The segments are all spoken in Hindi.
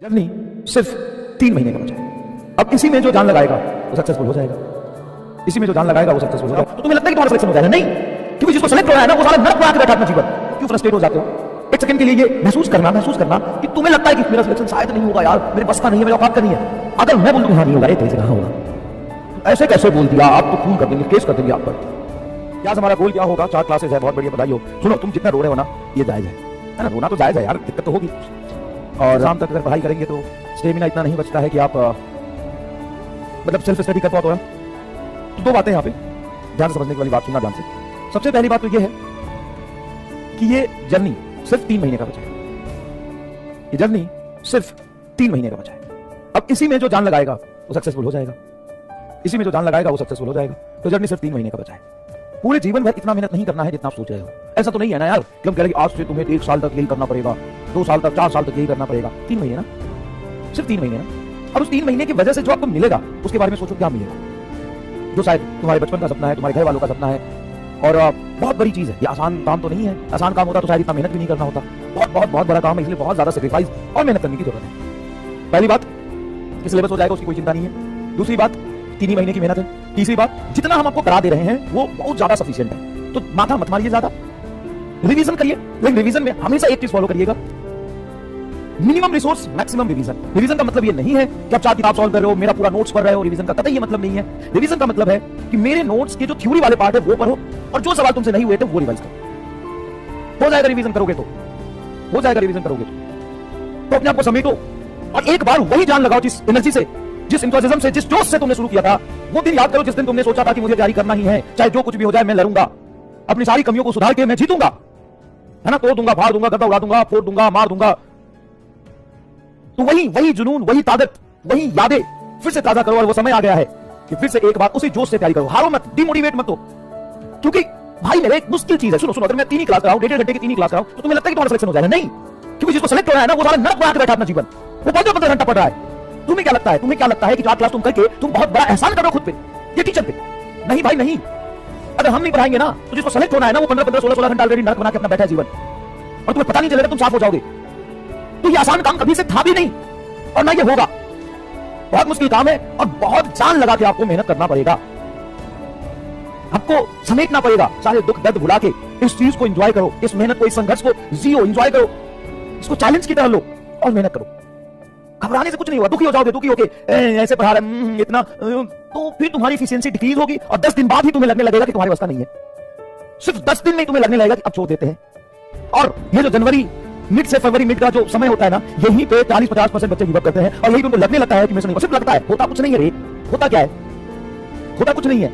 जर्नी सिर्फ 3 महीने का बचा है। अब इसी में जो जान लगाएगा वो सक्सेसफुल हो जाएगा। इसी में जो जान लगाएगा वो सक्सेसफुल हो जाएगा। तो तुम्हें लगता है कि तुम्हारा सिलेक्शन हो जाएगा? नहीं, क्योंकि जिसको सेलेक्ट हो रहा है ना वो सारा नरक बना के बैठा अपना जीवन। क्यों फ्रस्ट्रेट हो जाते हो? एक सेकंड के लिए ये महसूस करना कि तुम्हें लगता है कि मेरा सिलेक्शन शायद नहीं होगा, यार मेरे बस का नहीं है, मेरे औकात का नहीं है। अगर मैं बोलूं हाँ नहीं होगा, तेरे से कहां होगा? ऐसे कैसे बोल दिया? आप तो खून कर देंगे, केस कर देंगे आप पर। क्या हमारा गोल क्या होगा? 4 क्लासेस है, बहुत बढ़िया, बधाई हो। सुनो, तुम जितना रो रहे हो ना ये जायज है ना? रोना तो जायज है यार, दिक्कत तो होगी। और शाम तक अगर पढ़ाई करेंगे तो स्टेमिना इतना नहीं बचता है कि आप मतलब सेल्फ स्टडी कर पाओ। तो 2 बातें यहाँ पे ध्यान से समझने की वाली बात, सुनना ध्यान से। सबसे पहली बात तो ये है कि ये जर्नी सिर्फ 3 महीने का बचा है। ये जर्नी सिर्फ 3 महीने का बचा है। अब इसी में जो जान लगाएगा वो सक्सेसफुल हो जाएगा। इसी में जो जान लगाएगा वो सक्सेसफुल हो जाएगा। तो जर्नी सिर्फ 3 महीने का बचा है। पूरे जीवन भर इतना मेहनत नहीं करना है जितना आप सोच रहे हो। ऐसा तो नहीं है ना यार कि हम कह रहे हैं आज से तुम्हें 1 साल तक यही करना पड़ेगा, 2 साल तक, 4 साल तक यही करना पड़ेगा। 3 महीने ना, सिर्फ 3 महीने ना। और उस 3 महीने की वजह से जो आपको मिलेगा उसके बारे में सोचो, क्या मिलेगा? जो शायद तुम्हारे बचपन का सपना है, तुम्हारे घर वालों का सपना है। और बहुत बड़ी चीज है ये। आसान काम तो नहीं है। आसान काम होता तो शायद इतना मेहनत भी नहीं करना होता। बहुत बड़ा काम है, इसलिए बहुत ज्यादा सेक्रीफाइस और मेहनत करने की जरूरत है। पहली बात कि सिलेबस हो जाएगा उसकी कोई चिंता नहीं है। दूसरी बात 3 ही महीने की मेहनत है। तीसरी बात जितना हम आपको करा दे रहे हैं वो बहुत ज्यादा सफिशिएंट है। तो माथा मत मारिए ज्यादा, रिवीजन करिए। लेकिन रिवीजन में हमेशा एक चीज फॉलो करिएगा, minimum resource maximum revision. Revision का मतलब ये नहीं है कि आप 4 किताब सॉल्व कर रहे हो, मेरा पूरा नोट्स पढ़ रहे हो। रिवीजन का कतई ये मतलब नहीं है। रिवीजन का मतलब है कि मेरे नोट्स के जो थ्योरी वाले पार्ट है वो पढ़ो और जो सवाल तुमसे नहीं हुए थे वो रिवाइज करो। हो जाएगा रिवीजन करोगे तो, हो जाएगा रिवीजन करोगे तो अपने आप को समेटो और एक बार वही जान लगाओ जिस एनर्जी से, जिस इंथुसियाज्म से, जिस जोश से तुमने शुरू किया था। वो दिन याद करो जिस दिन तुमने सोचा था कि मुझे जारी करना ही है, चाहे जो कुछ भी हो जाए मैं लड़ूंगा, अपनी सारी कमियों को सुधार के मैं जीतूंगा, है ना? तोड़ दूंगा, फाड़ दूंगा, गड्ढा उड़ा दूंगा, फोड़ दूंगा, मार दूंगा। तो वही जुनून, वही ताकत, वही यादें फिर से ताजा करो। और वो समय आ गया है कि फिर से एक बार उसी जोश से तैयारी करो। हारो मत, डिमोटिवेट मत हो। क्योंकि भाई मेरे एक मुश्किल चीज है। सुनो, अगर मैं 3 ही क्लास कराऊं, 1.5 घंटे की 3 ही क्लास कराऊं, तो तुम्हें लगता है कि तुम्हारा सिलेक्शन हो जाएगा? नहीं, क्योंकि जिसको सेलेक्ट हो रहा है ना वो सारा नरक बना के बैठा अपना जीवन। वो 15 घंटा पढ़ रहा है। तुम्हें क्या लगता है? तुम्हें क्या लगता है कि 4 क्लास तुम करके तुम बहुत बड़ा एहसान कर रहे हो खुद पे, ये टीचर पे? नहीं भाई नहीं। अगर हम नहीं पढ़ाएंगे ना तो जिसको सेलेक्ट होना है ना वो 15, 16 घंटा ऑलरेडी नरक बना के अपना बैठा है जीवन। और तुम्हें पता नहीं चलेगा, तुम साफ हो जाओगे। तो ये आसान काम कभी से था भी नहीं और ना ये होगा। बहुत मुश्किल काम है और बहुत जान लगा के आपको मेहनत करना पड़ेगा। आपको समेटना पड़ेगा, सारे दुख दर्द भुला के इस चीज को एंजॉय करो, इस मेहनत को, इस संघर्ष को जियो, एंजॉय करो, इसको चैलेंज की तरह लो और मेहनत करो। घबराने से कुछ नहीं होगा। दुखी हो जाओगे, दुखी होके ऐसे पढ़ा रहे इतना, तो फिर तुम्हारी एफिशिएंसी डिक्रीज होगी और 10 दिन बाद ही तुम्हें लगने लगेगा कि तुम्हारी अवस्था नहीं है। सिर्फ 10 दिन में तुम्हें लगने लगेगा कि अब छोड़ देते हैं। और ये जो जनवरी मिड से फरवरी मिड का जो समय होता है ना, यहीं पे 40-50% बच्चे गिव अप करते हैं और यही तुमको लगने लगता है कि मेरे से नहीं। सिर्फ लगता है, होता कुछ नहीं है रे। होता क्या है? होता कुछ नहीं है।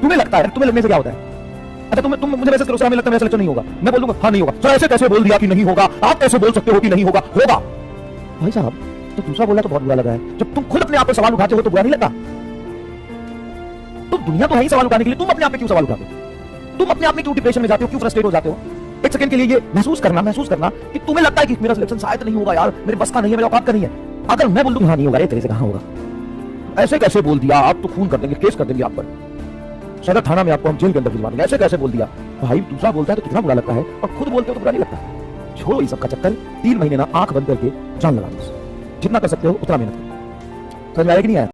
तुम्हें लगता है, तुम्हें लगने से क्या होता है? अच्छा तुम मुझे मैसेज करो, हमें लगता है मेरा सिलेक्शन नहीं होगा, मैं बोलूंगा हाँ नहीं होगा। सर ऐसे कैसे बोल दिया कि नहीं होगा? आप कैसे बोल सकते हो कि नहीं होगा? होगा भाई साहब। तो दूसरा बोला तो बहुत बुरा लगा है। जब तुम खुद अपने आप पर सवाल उठाते हो तो बुरा नहीं लगता? तो दुनिया तो है ही सवाल उठाने के लिए, तुम अपने आप में क्यों सवाल उठाते हो? तुम अपने आप में क्यों डिप्रेशन में जाते हो, क्यों फ्रस्ट्रेट हो जाते हो? एक सेकंड के लिए ये महसूस करना कि तुम्हें लगता है कि मेरा सिलेक्शन शायद नहीं होगा, यार मेरे बस का नहीं है, मेरे औकात का नहीं है। अगर मैं बोल दूं हाँ नहीं होगा, तेरे से कहां होगा? ऐसे कैसे बोल दिया? आप तो खून कर देंगे, केस कर देंगे आप पर। सदर थाना में आपको हम जेल के अंदर भिजवा देंगे। ऐसे कैसे बोल दिया? भाई दूसरा बोलता है तो कितना बुरा लगता है और खुद बोलते हो तो बुरा नहीं लगता। छोड़ो ये सबका चक्कर। 3 महीने ना आंख बंद करके जान लगा दो, जितना कर सकते हो उतना मेहनत करो। समझ में आया कि नहीं आया?